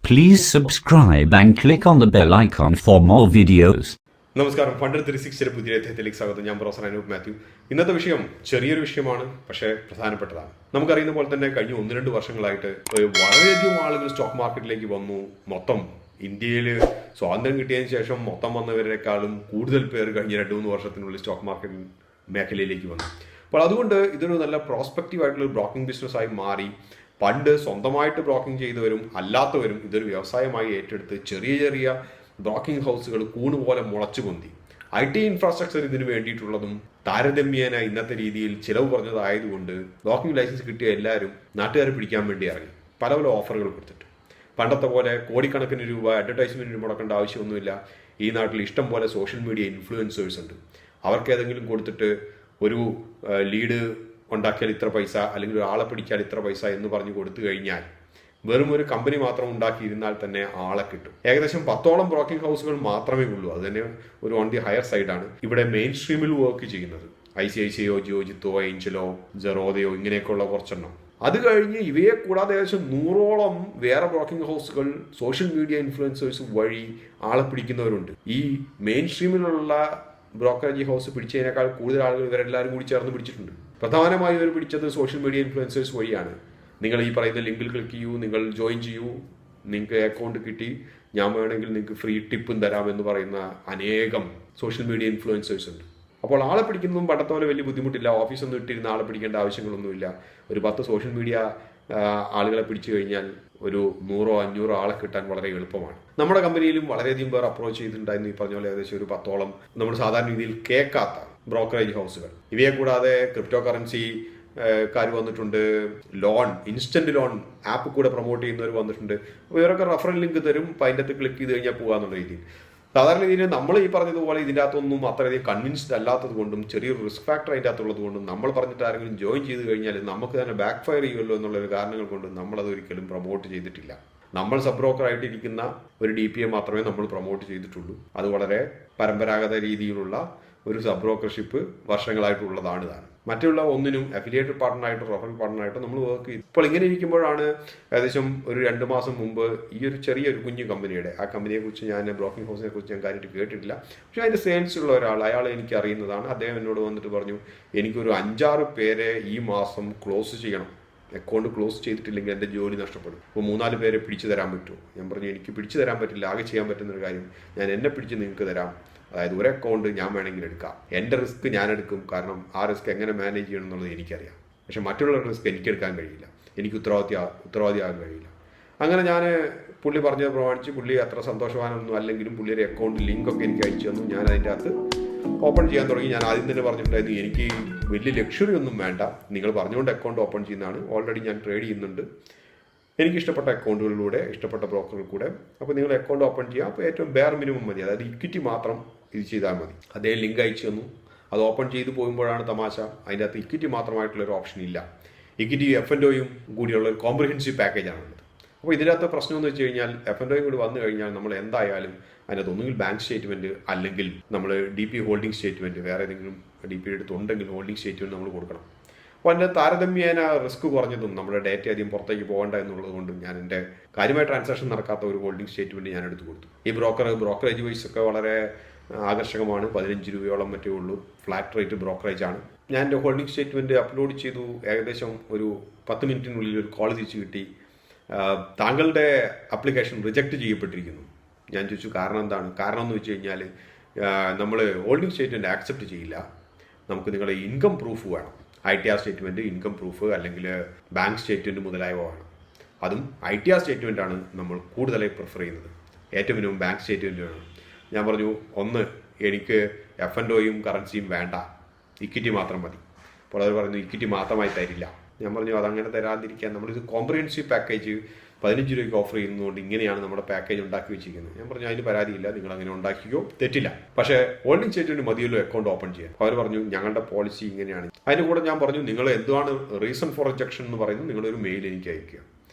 Please subscribe and click on the bell icon for more videos. നമസ്കാരം, FundEd360 പുതിയ അധ്യായത്തിലേക്ക് സ്വാഗതം. ഞാൻ പ്രൊഫസർ അനൂപ് മാത്യു. ഇന്നത്തെ വിഷയം ചെറിയൊരു വിഷയമാണ്, പക്ഷേ പ്രധാനപ്പെട്ടതാണ്. നമുക്കറിയുന്ന പോലെ തന്നെ കഴിഞ്ഞ 1-2 വർഷങ്ങളായിട്ട് വളരെയധികം ആളുകൾ സ്റ്റോക്ക് മാർക്കറ്റിലേക്ക് വന്നു. മൊത്തം ഇന്ത്യയിൽ സ്വാതന്ത്ര്യം കിട്ടിയതിന് ശേഷം മൊത്തം വന്നവരെക്കാളും കൂടുതൽ പേർ കഴിഞ്ഞ 2-3 വർഷത്തിനുള്ളിൽ സ്റ്റോക്ക് മാർക്കറ്റ് മേഖലയിലേക്ക് വന്നു. അപ്പോൾ അതുകൊണ്ട് ഇതൊരു നല്ല പ്രോസ്പെക്റ്റീവ് ആയിട്ടുള്ള ബ്രോക്കിംഗ് ബിസിനസ്സായി മാറി. പണ്ട് സ്വന്തമായിട്ട് ബ്രോക്കിംഗ് ചെയ്തവരും അല്ലാത്തവരും ഇതൊരു വ്യവസായമായി ഏറ്റെടുത്ത് ചെറിയ ചെറിയ ബ്രോക്കിംഗ് ഹൗസുകൾ കൂണുപോലെ മുളച്ചു പൊന്തി. IT ഇൻഫ്രാസ്ട്രക്ചർ ഇതിന് വേണ്ടിയിട്ടുള്ളതും താരതമ്യേന ഇന്നത്തെ രീതിയിൽ ചിലവ് കുറഞ്ഞതായതുകൊണ്ട് ബ്രോക്കിംഗ് ലൈസൻസ് കിട്ടിയ എല്ലാവരും നാട്ടുകാരെ പിടിക്കാൻ വേണ്ടി ഇറങ്ങി പല പല ഓഫറുകൾ കൊടുത്തിട്ട്. പണ്ടത്തെ പോലെ കോടിക്കണക്കിന് രൂപ അഡ്വർടൈസ്മെൻറ്റിന് മുടക്കേണ്ട ആവശ്യമൊന്നുമില്ല. ഈ നാട്ടിൽ ഇഷ്ടം പോലെ സോഷ്യൽ മീഡിയ ഇൻഫ്ലുവൻസേഴ്സ് ഉണ്ട്. അവർക്ക് ഏതെങ്കിലും കൊടുത്തിട്ട് ഒരു ലീഡ് ഉണ്ടാക്കിയാൽ ഇത്ര പൈസ, അല്ലെങ്കിൽ ഒരാളെ പിടിച്ചാൽ ഇത്ര പൈസ എന്ന് പറഞ്ഞു കൊടുത്തു കഴിഞ്ഞാൽ വെറും ഒരു കമ്പനി മാത്രം ഉണ്ടാക്കിയിരുന്നാൽ തന്നെ ആളെ കിട്ടും. ഏകദേശം 10ഓളം ബ്രോക്കിംഗ് ഹൗസുകൾ മാത്രമേ ഉള്ളൂ. അത് തന്നെ ഒരു ഓൺ ദി ഹയർ സൈഡാണ് ഇവിടെ മെയിൻ സ്ട്രീമിൽ വർക്ക് ചെയ്യുന്നത്. ICICIയോ, ജിയോജിത്തോ, ഏഞ്ചലോ, ജെറോദയോ ഇങ്ങനെയൊക്കെയുള്ള കുറച്ചെണ്ണം. അത് കഴിഞ്ഞ് ഇവയെ കൂടാതെ ഏകദേശം 100ഓളം വേറെ ബ്രോക്കിംഗ് ഹൗസുകൾ സോഷ്യൽ മീഡിയ ഇൻഫ്ലുവൻസേഴ്സ് വഴി ആളെ പിടിക്കുന്നവരുണ്ട്. ഈ മെയിൻ സ്ട്രീമിലുള്ള ബ്രോക്കറേജ് ഹൗസ് പിടിച്ചതിനേക്കാൾ കൂടുതൽ ആളുകൾ ഇവരെല്ലാവരും കൂടി ചേർന്ന് പിടിച്ചിട്ടുണ്ട്. പ്രധാനമായും ഇവർ പിടിച്ചത് സോഷ്യൽ മീഡിയ ഇൻഫ്ലുവൻസേഴ്സ് വഴിയാണ്. നിങ്ങൾ ഈ പറയുന്ന ലിങ്കിൽ ക്ലിക്ക് ചെയ്യൂ, നിങ്ങൾ ജോയിൻ ചെയ്യൂ, നിങ്ങൾക്ക് അക്കൗണ്ട് കിട്ടി, ഞാൻ വേണമെങ്കിൽ നിങ്ങൾക്ക് ഫ്രീ ടിപ്പും തരാമെന്ന് പറയുന്ന അനേകം സോഷ്യൽ മീഡിയ ഇൻഫ്ലുവൻസേഴ്സ് ഉണ്ട്. അപ്പോൾ ആളെ പിടിക്കുന്നതും പണ്ടത്തെ പോലെ വലിയ ബുദ്ധിമുട്ടില്ല. ഓഫീസൊന്നും ഇട്ടിരുന്ന ആളെ പിടിക്കേണ്ട ആവശ്യങ്ങളൊന്നുമില്ല. ഒരു 10 സോഷ്യൽ മീഡിയ ആളുകളെ പിടിച്ചു കഴിഞ്ഞാൽ ഒരു 100-500 ആളെ കിട്ടാൻ വളരെ എളുപ്പമാണ്. നമ്മുടെ കമ്പനിയിലും വളരെയധികം പേർ അപ്രോച്ച് ചെയ്തിട്ടുണ്ടായിരുന്നു. ഈ പറഞ്ഞ പോലെ ഏകദേശം ഒരു 10ഓളം നമ്മൾ സാധാരണ രീതിയിൽ കേൾക്കാത്ത ബ്രോക്കറേജ് ഹൗസുകൾ. ഇവയെ കൂടാതെ ക്രിപ്റ്റോ കറൻസി കാർ വന്നിട്ടുണ്ട്, ലോൺ, ഇൻസ്റ്റന്റ് ലോൺ ആപ്പ് കൂടെ പ്രൊമോട്ട് ചെയ്യുന്നവർ വന്നിട്ടുണ്ട്. അപ്പോൾ ഇവരൊക്കെ റഫറൽ ലിങ്ക് തരും, അപ്പോൾ അതിൻ്റെ അകത്ത് ക്ലിക്ക് ചെയ്ത് കഴിഞ്ഞാൽ പോകാന്നുള്ള രീതിയിൽ. സാധാരണ രീതിയിൽ നമ്മൾ ഈ പറഞ്ഞതുപോലെ ഇതിൻ്റെ അകത്തൊന്നും അത്രയധികം കൺവിൻസ്ഡ് അല്ലാത്തത് കൊണ്ടും ചെറിയൊരു റിസ്ക് ഫാക്ടർ അതിൻ്റെ അകത്തുള്ളത് കൊണ്ടും നമ്മൾ പറഞ്ഞിട്ട് ആരെങ്കിലും ജോയിൻ ചെയ്ത് കഴിഞ്ഞാൽ നമുക്ക് തന്നെ ബാക്ക് ഫയർ ചെയ്യുമല്ലോ എന്നുള്ളൊരു കാരണങ്ങൾ കൊണ്ട് നമ്മളത് ഒരിക്കലും പ്രൊമോട്ട് ചെയ്തിട്ടില്ല. നമ്മൾ സബ് ബ്രോക്കറായിട്ടിരിക്കുന്ന ഒരു DPA മാത്രമേ നമ്മൾ പ്രൊമോട്ട് ചെയ്തിട്ടുള്ളൂ. അത് വളരെ പരമ്പരാഗത രീതിയിലുള്ള ഒരു സബ് ബ്രോക്കർഷിപ്പ് വർഷങ്ങളായിട്ടുള്ളതാണ് താൻ. മറ്റുള്ള ഒന്നിനും അഫിലിയേറ്റഡ് പാർട്ണറായിട്ടോ റഫറൽ പാർട്ണറായിട്ടോ നമ്മൾ വർക്ക് ചെയ്തു. ഇപ്പോൾ ഇങ്ങനെ ഇരിക്കുമ്പോഴാണ് ഏകദേശം ഒരു 2 മാസം മുമ്പ് ഈ ഒരു ചെറിയൊരു കുഞ്ഞു കമ്പനിയുടെ, ആ കമ്പനിയെക്കുറിച്ച് ഞാൻ ബ്രോക്കിംഗ് ഹൗസിനെ കുറിച്ച് ഞാൻ കാര്യമായിട്ട് കേട്ടിട്ടില്ല, പക്ഷേ അതിൻ്റെ സെയിൽസുള്ള ഒരാൾ, അയാൾ എനിക്ക് അറിയുന്നതാണ്. അദ്ദേഹം എന്നോട് വന്നിട്ട് പറഞ്ഞു, എനിക്കൊരു 5-6 പേരെ ഈ മാസം ക്ലോസ് ചെയ്യണം, അക്കൗണ്ട് ക്ലോസ് ചെയ്തിട്ടില്ലെങ്കിൽ എൻ്റെ ജോലി നഷ്ടപ്പെടും. അപ്പോൾ 3-4 പേരെ പിടിച്ചു തരാൻ പറ്റുമോ? ഞാൻ പറഞ്ഞു, എനിക്ക് പിടിച്ചു തരാൻ പറ്റില്ല. ആകെ ചെയ്യാൻ പറ്റുന്നൊരു കാര്യം, ഞാൻ എന്നെ പിടിച്ച് നിങ്ങൾക്ക് തരാം. അതായത് ഒരു അക്കൗണ്ട് ഞാൻ വേണമെങ്കിൽ എടുക്കാം, എൻ്റെ റിസ്ക് ഞാൻ എടുക്കും, കാരണം ആ റിസ്ക് എങ്ങനെ മാനേജ് ചെയ്യണം എന്നുള്ളത് എനിക്കറിയാം. പക്ഷെ മറ്റുള്ള റിസ്ക് എനിക്കെടുക്കാൻ കഴിയില്ല, എനിക്ക് ഉത്തരവാദിയാകാൻ കഴിയില്ല. അങ്ങനെ ഞാൻ പുള്ളി പറഞ്ഞത് പ്രമാണിച്ച്, പുള്ളി അത്ര സന്തോഷവാനൊന്നും അല്ലെങ്കിലും പുള്ളിയുടെ അക്കൗണ്ട് ലിങ്കൊക്കെ എനിക്ക് അയച്ചു തന്നു. ഞാൻ അതിൻ്റെ അകത്ത് ഓപ്പൺ ചെയ്യാൻ തുടങ്ങി. ഞാൻ ആദ്യം തന്നെ പറഞ്ഞിട്ടുണ്ടായിരുന്നു, എനിക്ക് വലിയ ലക്ഷറി ഒന്നും വേണ്ട, നിങ്ങൾ പറഞ്ഞുകൊണ്ട് അക്കൗണ്ട് ഓപ്പൺ ചെയ്യുന്നതാണ്. ഓൾറെഡി ഞാൻ ട്രേഡ് ചെയ്യുന്നുണ്ട്, എനിക്ക് ഇഷ്ടപ്പെട്ട അക്കൗണ്ടുകളിലൂടെ, ഇഷ്ടപ്പെട്ട ബ്രോക്കറുകൾ കൂടെ. അപ്പോൾ നിങ്ങൾ അക്കൗണ്ട് ഓപ്പൺ ചെയ്യുക. അപ്പോൾ ഏറ്റവും ബെയർ മിനിമം മതി, അതായത് ഇക്വിറ്റി മാത്രം ഇത് ചെയ്താൽ മതി. അതേ ലിങ്ക് അയച്ചു തന്നു. അത് ഓപ്പൺ ചെയ്ത് പോകുമ്പോഴാണ് തമാശ, അതിൻ്റെ അകത്ത് ഇക്വിറ്റി മാത്രമായിട്ടുള്ളൊരു ഓപ്ഷൻ ഇല്ല. ഇക്വിറ്റി F&Oയും കൂടിയുള്ള ഒരു കോംപ്രിഹെൻസീവ് പാക്കേജാണുള്ളത്. അപ്പോൾ ഇതിനകത്ത് പ്രശ്നം എന്ന് വെച്ച് കഴിഞ്ഞാൽ F&Oയും കൂടി വന്നു കഴിഞ്ഞാൽ നമ്മൾ എന്തായാലും അതിനകത്ത് ഒന്നുകിൽ ബാങ്ക് സ്റ്റേറ്റ്മെൻറ്റ്, അല്ലെങ്കിൽ നമ്മൾ DP ഹോൾഡിംഗ് സ്റ്റേറ്റ്മെൻറ്റ്, വേറെ ഏതെങ്കിലും DP എടുത്തുണ്ടെങ്കിൽ ഹോൾഡിംഗ് സ്റ്റേറ്റ്മെൻറ്റ് നമ്മൾ കൊടുക്കണം. അപ്പോൾ അതിൻ്റെ താരതമ്യേന റിസ്ക് കുറഞ്ഞതും നമ്മുടെ ഡേറ്റ അധികം പുറത്തേക്ക് പോകേണ്ട എന്നുള്ളത് കൊണ്ടും ഞാൻ എൻ്റെ കാര്യമായ ട്രാൻസാക്ഷൻ നടക്കാത്ത ഒരു ഹോൾഡിംഗ് സ്റ്റേറ്റ്മെൻറ്റ് ഞാൻ എടുത്തു കൊടുത്തു. ഈ ബ്രോക്കറേജ് വൈസ് ഒക്കെ വളരെ ആകർഷകമാണ്. 15 രൂപയോളം മറ്റേ ഉള്ളൂ, ഫ്ലാറ്റ് റേറ്റ് ബ്രോക്കറേജ് ആണ്. ഞാൻ എൻ്റെ ഹോൾഡിംഗ് സ്റ്റേറ്റ്മെൻറ്റ് അപ്ലോഡ് ചെയ്തു. ഏകദേശം ഒരു 10 മിനിറ്റിനുള്ളിൽ ഒരു കോൾ തിരിച്ച് കിട്ടി, താങ്കളുടെ ആപ്ലിക്കേഷൻ റിജക്റ്റ് ചെയ്യപ്പെട്ടിരിക്കുന്നു. ഞാൻ ചോദിച്ചു കാരണം എന്താണ്? കാരണം എന്ന് വെച്ച് കഴിഞ്ഞാൽ നമ്മൾ ഹോൾഡിംഗ് സ്റ്റേറ്റ്മെൻറ്റ് ആക്സെപ്റ്റ് ചെയ്യില്ല, നമുക്ക് നിങ്ങളുടെ ഇൻകം പ്രൂഫ് വേണം. ITR സ്റ്റേറ്റ്മെൻറ്റ്, ഇൻകം പ്രൂഫ്, അല്ലെങ്കിൽ ബാങ്ക് സ്റ്റേറ്റ്മെൻറ്റ് മുതലായവ വേണം. അതും ITR സ്റ്റേറ്റ്മെൻറ്റാണ് നമ്മൾ കൂടുതലായി പ്രിഫർ ചെയ്യുന്നത്. ഏറ്റവും മിനിമം ബാങ്ക് സ്റ്റേറ്റ്മെൻറ്റ് വേണം. ഞാൻ പറഞ്ഞു, ഒന്ന് എനിക്ക് F&Oയും കറൻസിയും വേണ്ട, ഇക്വിറ്റി മാത്രം മതി. അപ്പോൾ അവർ പറഞ്ഞു ഇക്വിറ്റി മാത്രമായി തരില്ല. ഞാൻ പറഞ്ഞു അതങ്ങനെ തരാതിരിക്കാൻ നമ്മളിത് കോംപ്രിഹെൻസീവ് പാക്കേജ് 15 രൂപയ്ക്ക് ഓഫർ ചെയ്യുന്നതുകൊണ്ട് ഇങ്ങനെയാണ് നമ്മുടെ പാക്കേജ് ഉണ്ടാക്കി വെച്ചിരിക്കുന്നത്. ഞാൻ പറഞ്ഞു അതിന് പരാതിയില്ല, നിങ്ങൾ അങ്ങനെ ഉണ്ടാക്കിയോ, തെറ്റില്ല, പക്ഷേ ഹോൾഡിംഗ് സ്റ്റേറ്റ്മെൻറ്റ് മതിയല്ലോ അക്കൗണ്ട് ഓപ്പൺ ചെയ്യാൻ. അവർ പറഞ്ഞു ഞങ്ങളുടെ പോളിസി ഇങ്ങനെയാണ്. അതിന് കൂടെ ഞാൻ പറഞ്ഞു നിങ്ങൾ എന്താണ് റീസൺ ഫോർ റിജക്ഷൻ എന്ന് പറയുന്നത്, നിങ്ങളൊരു മെയിൽ എനിക്ക് അയക്കുക.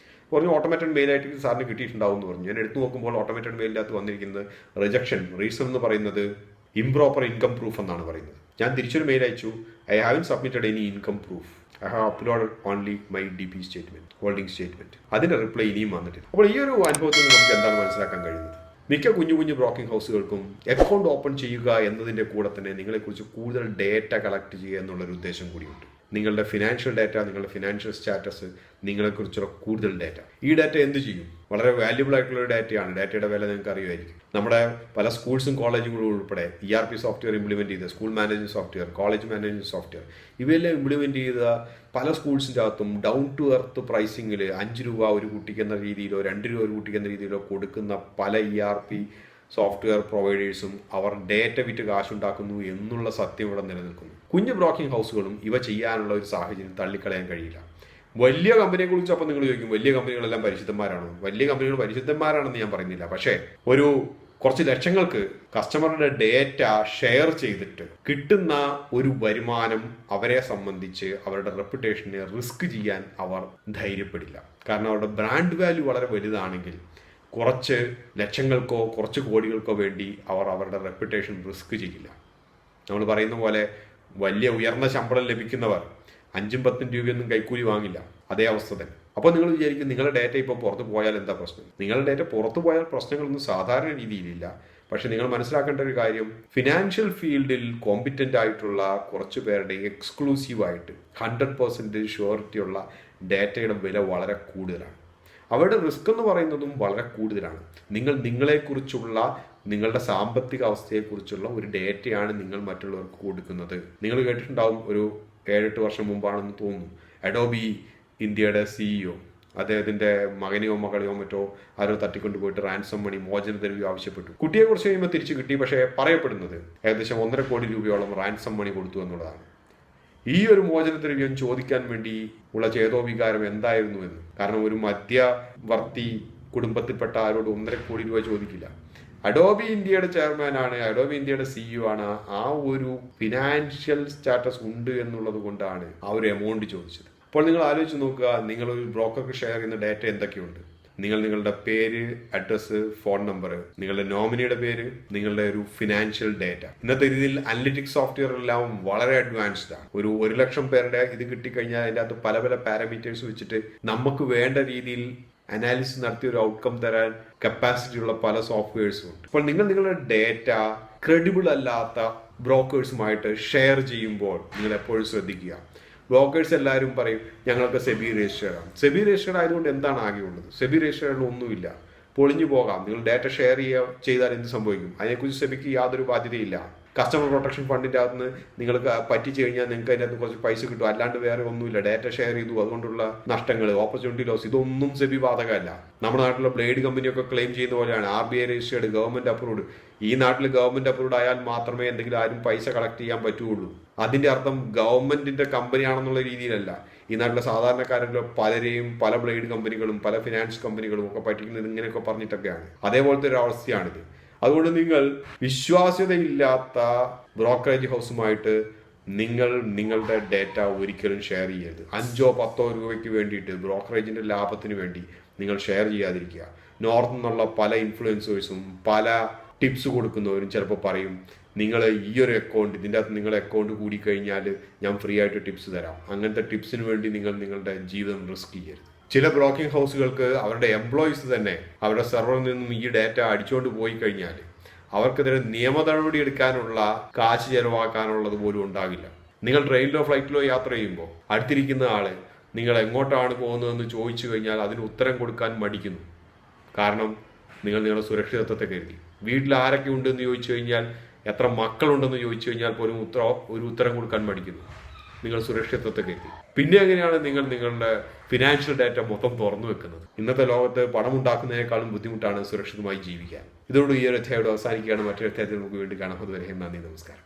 പറഞ്ഞു ഓട്ടോമാറ്റഡ് മെയിലായിട്ട് സാറിന് കിട്ടിയിട്ടുണ്ടാവും എന്ന് പറഞ്ഞു. ഞാൻ എടുത്തു നോക്കുമ്പോൾ ഓട്ടോമാറ്റഡ് മെയിലിനകത്ത് വന്നിരിക്കുന്നത് റിജക്ഷൻ റീസൺ എന്ന് പറയുന്നത് ഇംപ്രോപ്പർ ഇൻകം പ്രൂഫ് എന്നാണ് പറയുന്നത്. ഞാൻ തിരിച്ചൊരു മെയിൽ അയച്ചു, I haven't submitted any income proof, I have upload only my DP statement, holding statement. അതിന്റെ റിപ്ലൈ ഇനിയും വന്നിട്ടില്ല. അപ്പോൾ ഈ ഒരു അനുഭവത്തിൽ നിന്ന് നമുക്ക് എന്താണ് മനസ്സിലാക്കാൻ കഴിയുന്നത്? മിക്ക കുഞ്ഞു ബ്രോക്കിംഗ് ഹൗസുകൾക്കും അക്കൗണ്ട് ഓപ്പൺ ചെയ്യുക എന്നതിന്റെ കൂടെ തന്നെ നിങ്ങളെക്കുറിച്ച് കൂടുതൽ ഡേറ്റ കളക്ട് ചെയ്യുക എന്നുള്ളൊരു ഉദ്ദേശം കൂടിയുണ്ട്. നിങ്ങളുടെ ഫിനാൻഷ്യൽ ഡാറ്റ, നിങ്ങളുടെ ഫിനാൻഷ്യൽ സ്റ്റാറ്റസ്, നിങ്ങളെക്കുറിച്ചുള്ള കൂടുതൽ ഡാറ്റ. ഈ ഡാറ്റ എന്ത് ചെയ്യും? വളരെ വാല്യുബിൾ ആയിട്ടുള്ള ഒരു ഡാറ്റയാണ്. ഡാറ്റയുടെ വില നിങ്ങൾക്ക് അറിയുമായിരിക്കും. നമ്മുടെ പല സ്കൂൾസും കോളേജുകളും ഉൾപ്പെടെ ERP സോഫ്റ്റ്വെയർ ഇംപ്ലിമെന്റ് ചെയ്ത school management software, college management software, ഇവയെല്ലാം ഇംപ്ലിമെന്റ് ചെയ്ത പല സ്കൂൾസിൻ്റെ അകത്തും ഡൗൺ ടു എർത്ത് പ്രൈസിങ്ങിൽ 5 രൂപ ഒരു കുട്ടിക്ക് എന്ന രീതിയിലോ 2 രൂപ ഒരു കുട്ടിക്ക് എന്ന രീതിയിലോ കൊടുക്കുന്ന പല ERP സോഫ്റ്റ്വെയർ പ്രൊവൈഡേഴ്സും അവർ ഡേറ്റ വിറ്റ് കാശുണ്ടാക്കുന്നു എന്നുള്ള സത്യം ഇവിടെ നിലനിൽക്കുന്നു. കുഞ്ഞു ബ്രോക്കിംഗ് ഹൗസുകളും ഇവ ചെയ്യാനുള്ള ഒരു സാഹചര്യം തള്ളിക്കളയാൻ കഴിയില്ല. വലിയ കമ്പനിയെ കുറിച്ച് അപ്പോൾ നിങ്ങൾ ചോദിക്കും, വലിയ കമ്പനികളെല്ലാം പരിശുദ്ധന്മാരാണോ? വലിയ കമ്പനികൾ പരിശുദ്ധന്മാരാണെന്ന് ഞാൻ പറയുന്നില്ല. പക്ഷേ ഒരു കുറച്ച് ലക്ഷങ്ങൾക്ക് കസ്റ്റമറുടെ ഡേറ്റ ഷെയർ ചെയ്തിട്ട് കിട്ടുന്ന ഒരു വരുമാനം അവരെ സംബന്ധിച്ച് അവരുടെ റെപ്യൂട്ടേഷനെ റിസ്ക് ചെയ്യാൻ അവർ ധൈര്യപ്പെടില്ല. കാരണം അവരുടെ ബ്രാൻഡ് വാല്യൂ വളരെ വലുതാണെങ്കിൽ കുറച്ച് ലക്ഷങ്ങൾക്കോ കുറച്ച് കോടികൾക്കോ വേണ്ടി അവർ അവരുടെ റെപ്യൂട്ടേഷൻ റിസ്ക് ചെയ്യില്ല. നമ്മൾ പറയുന്ന പോലെ വലിയ ഉയർന്ന ശമ്പളം ലഭിക്കുന്നവർ 5-10 രൂപയൊന്നും കൈക്കൂലി വാങ്ങില്ല. അതേ അവസ്ഥ തന്നെ. അപ്പോൾ നിങ്ങൾ വിചാരിക്കും നിങ്ങളുടെ ഡേറ്റ ഇപ്പോൾ പുറത്ത് പോയാൽ എന്താ പ്രശ്നം? നിങ്ങളുടെ ഡേറ്റ പുറത്തു പോയാൽ പ്രശ്നങ്ങളൊന്നും സാധാരണ രീതിയിലില്ല. പക്ഷെ നിങ്ങൾ മനസ്സിലാക്കേണ്ട ഒരു കാര്യം, ഫിനാൻഷ്യൽ ഫീൽഡിൽ കോമ്പിറ്റൻ്റ് ആയിട്ടുള്ള കുറച്ച് പേരുടെ എക്സ്ക്ലൂസീവായിട്ട് 100% ഷുവറിറ്റിയുള്ള ഡേറ്റയുടെ വില വളരെ കൂടുതലാണ്. അവരുടെ റിസ്ക് എന്ന് പറയുന്നതും വളരെ കൂടുതലാണ്. നിങ്ങളെക്കുറിച്ചുള്ള നിങ്ങളുടെ സാമ്പത്തിക അവസ്ഥയെക്കുറിച്ചുള്ള ഒരു ഡേറ്റയാണ് നിങ്ങൾ മറ്റുള്ളവർക്ക് കൊടുക്കുന്നത്. നിങ്ങൾ കേട്ടിട്ടുണ്ടാവും, ഒരു 7-8 വർഷം മുമ്പാണെന്ന് തോന്നുന്നു, അഡോബി ഇന്ത്യയുടെ CEO അദ്ദേഹത്തിന്റെ മകനെയോ മകളെയോ മറ്റോ ആരോ തട്ടിക്കൊണ്ടുപോയിട്ട് റാൻസം മണി, മോചന ദ്രവ്യം ആവശ്യപ്പെട്ടു. കുട്ടിയെ കുറച്ച് കഴിയുമ്പോൾ തിരിച്ചു കിട്ടി. പക്ഷേ പറയപ്പെടുന്നത് ഏകദേശം 1.5 കോടി രൂപയോളം റാൻസം മണി കൊടുത്തു എന്നുള്ളതാണ്. ഈ ഒരു മോചനദ്രവ്യം ചോദിക്കാൻ വേണ്ടി ഉള്ള ചേതോവികാരം എന്തായിരുന്നു എന്ന്. കാരണം ഒരു മധ്യവർത്തി കുടുംബത്തിൽപ്പെട്ട ആരോട് 1.5 കോടി രൂപ ചോദിക്കില്ല. അഡോബി ഇന്ത്യയുടെ ചെയർമാനാണ്, അഡോബി ഇന്ത്യയുടെ CEO ആണ്. ആ ഒരു ഫിനാൻഷ്യൽ സ്റ്റാറ്റസ് ഉണ്ട് എന്നുള്ളത് കൊണ്ടാണ് ആ ഒരു എമൗണ്ട് ചോദിച്ചത്. അപ്പോൾ നിങ്ങൾ ആലോചിച്ച് നോക്കുക, നിങ്ങളൊരു ബ്രോക്കർക്ക് ഷെയർ ചെയ്യുന്ന ഡേറ്റ എന്തൊക്കെയുണ്ട്? നിങ്ങളുടെ പേര്, അഡ്രസ്സ്, ഫോൺ നമ്പർ, നിങ്ങളുടെ നോമിനിയുടെ പേര്, നിങ്ങളുടെ ഒരു ഫിനാൻഷ്യൽ ഡേറ്റ. ഇന്നത്തെ രീതിയിൽ അനലിറ്റിക്സ് സോഫ്റ്റ്വെയർ എല്ലാം വളരെ അഡ്വാൻസ്ഡ് ആണ്. ഒരു 1 ലക്ഷം പേരുടെ ഇത് കിട്ടിക്കഴിഞ്ഞാൽ അതിൻ്റെ അകത്ത് പല പാരാമീറ്റേഴ്സ് വെച്ചിട്ട് നമുക്ക് വേണ്ട രീതിയിൽ അനാലിസിസ് നടത്തി ഒരു ഔട്ട്കം തരാൻ കപ്പാസിറ്റി ഉള്ള പല സോഫ്റ്റ്വെയർസും ഉണ്ട്. അപ്പോൾ നിങ്ങളുടെ ഡേറ്റ ക്രെഡിബിൾ അല്ലാത്ത ബ്രോക്കേഴ്സുമായിട്ട് ഷെയർ ചെയ്യുമ്പോൾ നിങ്ങൾ എപ്പോഴും ശ്രദ്ധിക്കുക. ബ്രോക്കേഴ്സ് എല്ലാവരും പറയും ഞങ്ങൾക്ക് സെബി രജിസ്റ്റേർഡ് ആണ്. സെബി രജിസ്റ്റേർഡ് ആയതുകൊണ്ട് എന്താണ് ആകെയുള്ളത്? സെബി രജിസ്റ്റേർഡിൽ ഒന്നുമില്ല, പൊളിഞ്ഞു പോകാം. നിങ്ങൾ ഡേറ്റ ഷെയർ ചെയ്താൽ എന്ത് സംഭവിക്കും? അതിനെക്കുറിച്ച് സെബിക്ക് യാതൊരു ബാധ്യതയില്ല. കസ്റ്റമർ പ്രൊട്ടക്ഷൻ ഫണ്ടിൻ്റെ അകത്ത് നിങ്ങൾക്ക് പറ്റിച്ചു കഴിഞ്ഞാൽ നിങ്ങൾക്ക് അതിൻ്റെ അകത്ത് കുറച്ച് പൈസ കിട്ടും, അല്ലാണ്ട് വേറെ ഒന്നുമില്ല. ഡേറ്റ ഷെയർ ചെയ്തു അതുകൊണ്ടുള്ള നഷ്ടങ്ങൾ, ഓപ്പർച്യൂണിറ്റി ലോസ്, ഇതൊന്നും സെബി ബാധകമല്ല. നമ്മുടെ നാട്ടിലെ ബ്ലേഡ് കമ്പനിയൊക്കെ ക്ലെയിം ചെയ്യുന്ന പോലെയാണ് RBI രജിസ്റ്റേർഡ്, ഗവൺമെന്റ് അപ്രൂവ്ഡ്. ഈ നാട്ടിൽ ഗവൺമെന്റ് അപ്രൂവ്ഡ് ആയാൽ മാത്രമേ എന്തെങ്കിലും ആരും പൈസ കളക്ട് ചെയ്യാൻ പറ്റുള്ളൂ. അതിന്റെ അർത്ഥം ഗവൺമെന്റിന്റെ കമ്പനിയാണെന്നുള്ള രീതിയിലല്ല. ഈ നാട്ടിലെ സാധാരണക്കാരുടെ പലരെയും പല ബ്ലേഡ് കമ്പനികളും പല ഫിനാൻസ് കമ്പനികളും ഒക്കെ പറ്റിക്കുന്നത് ഇങ്ങനെയൊക്കെ പറഞ്ഞിട്ടൊക്കെയാണ്. അതേപോലത്തെ ഒരു അവസ്ഥയാണിത്. അതുകൊണ്ട് നിങ്ങൾ വിശ്വാസ്യതയില്ലാത്ത ബ്രോക്കറേജ് ഹൗസുമായിട്ട് നിങ്ങളുടെ ഡേറ്റ ഒരിക്കലും ഷെയർ ചെയ്യരുത്. 5-10 രൂപയ്ക്ക് വേണ്ടിയിട്ട് ബ്രോക്കറേജിന്റെ ലാഭത്തിന് വേണ്ടി നിങ്ങൾ ഷെയർ ചെയ്യാതിരിക്കുക. നോർത്ത് നിന്നുള്ള പല ഇൻഫ്ലുവൻസേഴ്സും പല ടിപ്സ് കൊടുക്കുന്നവരും ചിലപ്പോൾ പറയും നിങ്ങൾ ഈ ഒരു അക്കൗണ്ട്, ഇതിൻ്റെ അകത്ത് നിങ്ങളുടെ അക്കൗണ്ട് കൂടിക്കഴിഞ്ഞാൽ ഞാൻ ഫ്രീ ആയിട്ട് ടിപ്സ് തരാം. അങ്ങനത്തെ ടിപ്സിന് വേണ്ടി നിങ്ങളുടെ ജീവിതം റിസ്ക് ചെയ്യരുത്. ചില ബ്രോക്കിംഗ് ഹൗസുകൾക്ക് അവരുടെ എംപ്ലോയീസ് തന്നെ അവരുടെ സെർവറിൽ നിന്നും ഈ ഡേറ്റ അടിച്ചുകൊണ്ട് പോയി കഴിഞ്ഞാൽ അവർക്കെതിരെ നിയമ നടപടി എടുക്കാനുള്ള കാശ് ചെലവാക്കാനുള്ളത് പോലും ഉണ്ടാകില്ല. നിങ്ങൾ ട്രെയിനിലോ ഫ്ലൈറ്റിലോ യാത്ര ചെയ്യുമ്പോൾ അടുത്തിരിക്കുന്ന ആള് നിങ്ങൾ എങ്ങോട്ടാണ് പോകുന്നതെന്ന് ചോദിച്ചു കഴിഞ്ഞാൽ അതിന് ഉത്തരം കൊടുക്കാൻ മടിക്കുന്നു. കാരണം നിങ്ങളുടെ സുരക്ഷിതത്വത്തെ കരുതി. വീട്ടിൽ ആരൊക്കെ ഉണ്ടെന്ന് ചോദിച്ചു കഴിഞ്ഞാൽ, എത്ര മക്കളുണ്ടെന്ന് ചോദിച്ചു കഴിഞ്ഞാൽ പോലും ഒരു ഉത്തരം കൊടുക്കാൻ മടിക്കുന്നു. നിങ്ങൾ സുരക്ഷിതത്വത്തെ കരുതി. പിന്നെ എങ്ങനെയാണ് നിങ്ങളുടെ ഫിനാൻഷ്യൽ ഡാറ്റ മൊത്തം തുറന്നു വെക്കുന്നത്? ഇന്നത്തെ ലോകത്ത് പണം ഉണ്ടാക്കുന്നതിനേക്കാളും ബുദ്ധിമുട്ടാണ് സുരക്ഷിതമായി ജീവിക്കാൻ. ഇതോട് ഈ ഒരു അധ്യായം അവസാനിക്കുകയാണ്. മറ്റൊരു അധ്യായത്തിൽ നമുക്ക് വീണ്ടും കാണാം. അതുവരെ നന്ദി, നമസ്കാരം.